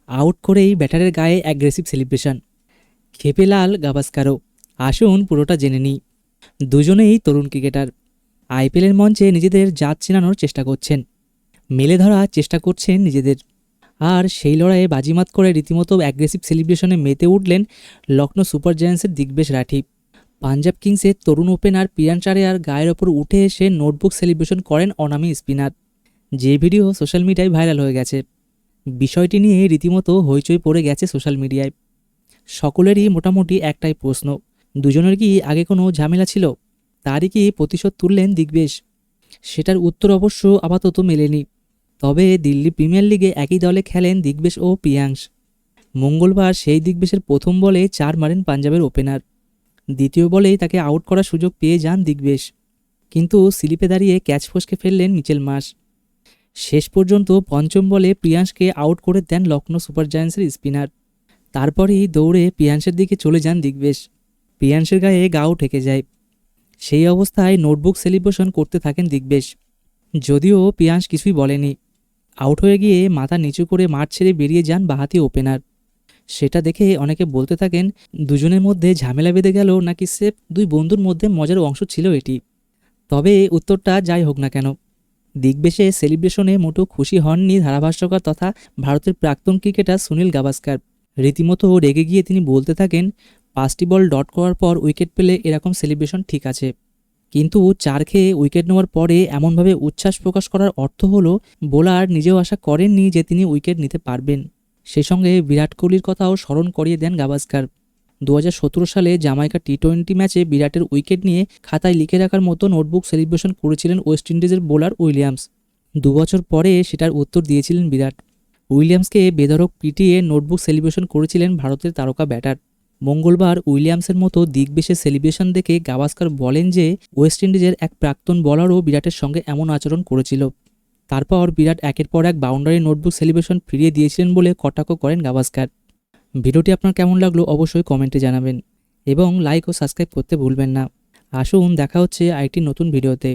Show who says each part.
Speaker 1: Out করেই ব্যাটারের গায়ে অ্যাগ্রেসিভ সেলিব্রেশন, ক্ষেপে লাল গাভাস্কারও। আসুন পুরোটা জেনে নিই। দুজনেই তরুণ ক্রিকেটার, আইপিএলের মঞ্চে নিজেদের জাত চেনানোর চেষ্টা করছেন, মেলে ধরার চেষ্টা করছেন নিজেদের। আর সেই লড়াইয়ে বাজিমাত করে রীতিমতো অ্যাগ্রেসিভ সেলিব্রেশনে মেতে উঠলেন লখনৌ সুপার জায়ান্টসের দিগ্বেশ রাঠি। পাঞ্জাব কিংসের তরুণ ওপেনার প্রিয়ান চারিয়ার গায়ের ওপর উঠে এসে নোটবুক সেলিব্রেশন করেন অনামি স্পিনার, যে ভিডিও সোশ্যাল মিডিয়ায় ভাইরাল হয়ে গেছে। বিষয়টি নিয়ে রীতিমতো হইচই পড়ে গেছে সোশ্যাল মিডিয়ায়। সকলেরই মোটামুটি একটাই প্রশ্ন, দুজনের কি আগে কোনো ঝামেলা ছিল? তারই কি প্রতিশোধ তুললেন দিগ্বেশ? সেটার উত্তর অবশ্য আপাতত মেলেনি। তবে দিল্লি প্রিমিয়ার লিগে একই দলে খেলেন দিগ্বেশ ও প্রিয়াংশ। মঙ্গলবার সেই দিগ্বেশের প্রথম বলে 4 মারেন পাঞ্জাবের ওপেনার। দ্বিতীয় বলেই তাকে আউট করার সুযোগ পেয়ে যান দিগ্বেশ, কিন্তু স্লিপে দাঁড়িয়ে ক্যাচ ফসকে ফেললেন মিচেল মার্শ। শেষ পর্যন্ত পঞ্চম বলে প্রিয়াংশকে আউট করে দেন লখনৌ সুপার জায়ান্টসের স্পিনার। তারপরই দৌড়ে প্রিয়াংশের দিকে চলে যান দিগ্বেশ। প্রিয়াংশের গায়ে গাও ঠেকে যায়। সেই অবস্থায় নোটবুক সেলিব্রেশন করতে থাকেন দিগ্বেশ। যদিও প্রিয়াংশ কিছুই বলেনি। আউট হয়ে গিয়ে মাথা নিচু করে মাঠ ছেড়ে বেরিয়ে যান বাঁহাতি ওপেনার। সেটা দেখে অনেকে বলতে থাকেন, দুজনের মধ্যে ঝামেলা বেঁধে গেল নাকি সেফ দুই বন্ধুর মধ্যে মজার অংশ ছিল এটি। তবে উত্তরটা যাই হোক না কেন, দিগ্বেশে সেলিব্রেশনে মোটেও খুশি হননি ধারাভাষ্যকার তথা ভারতের প্রাক্তন ক্রিকেটার সুনীল গাভাস্কার। রীতিমতো রেগে গিয়ে তিনি বলতে থাকেন, 5টি বল ডট করার পর উইকেট পেলে এরকম সেলিব্রেশন ঠিক আছে, কিন্তু 4 খেয়ে উইকেট নেওয়ার পরে এমনভাবে উচ্ছ্বাস প্রকাশ করার অর্থ হলো বোলার নিজেও আশা করেননি যে তিনি উইকেট নিতে পারবেন। সেই সঙ্গে বিরাট কোহলির কথাও স্মরণ করিয়ে দেন গাভাস্কার। 2017 সালে জামাইকা টি-20 ম্যাচে বিরাটের উইকেট নিয়ে খাতায় লিখে রাখার মতো নোটবুক সেলিব্রেশন করেছিলেন ওয়েস্ট ইন্ডিজের বোলার উইলিয়ামস। 2 বছর পরে সেটার উত্তর দিয়েছিলেন বিরাট। উইলিয়ামসকে বেধড়ক পিটিয়ে নোটবুক সেলিব্রেশন করেছিলেন ভারতের তারকা ব্যাটার। মঙ্গলবার উইলিয়ামসের মতো দিগ্বেশের সেলিব্রেশন দেখে গাভাস্কার বলেন যে ওয়েস্ট ইন্ডিজের এক প্রাক্তন বলারও বিরাটের সঙ্গে এমন আচরণ করেছিল। তারপর বিরাট একের পর এক বাউন্ডারি নোটবুক সেলিব্রেশন ফিরিয়ে দিয়েছিলেন বলে কটাক্ষ করেন গাভাস্কার। ভিডিওটি আপনার কেমন লাগলো অবশ্যই কমেন্টে জানাবেন এবং লাইক ও সাবস্ক্রাইব করতে ভুলবেন না। আসুন দেখা হচ্ছে আরেকটি নতুন ভিডিওতে।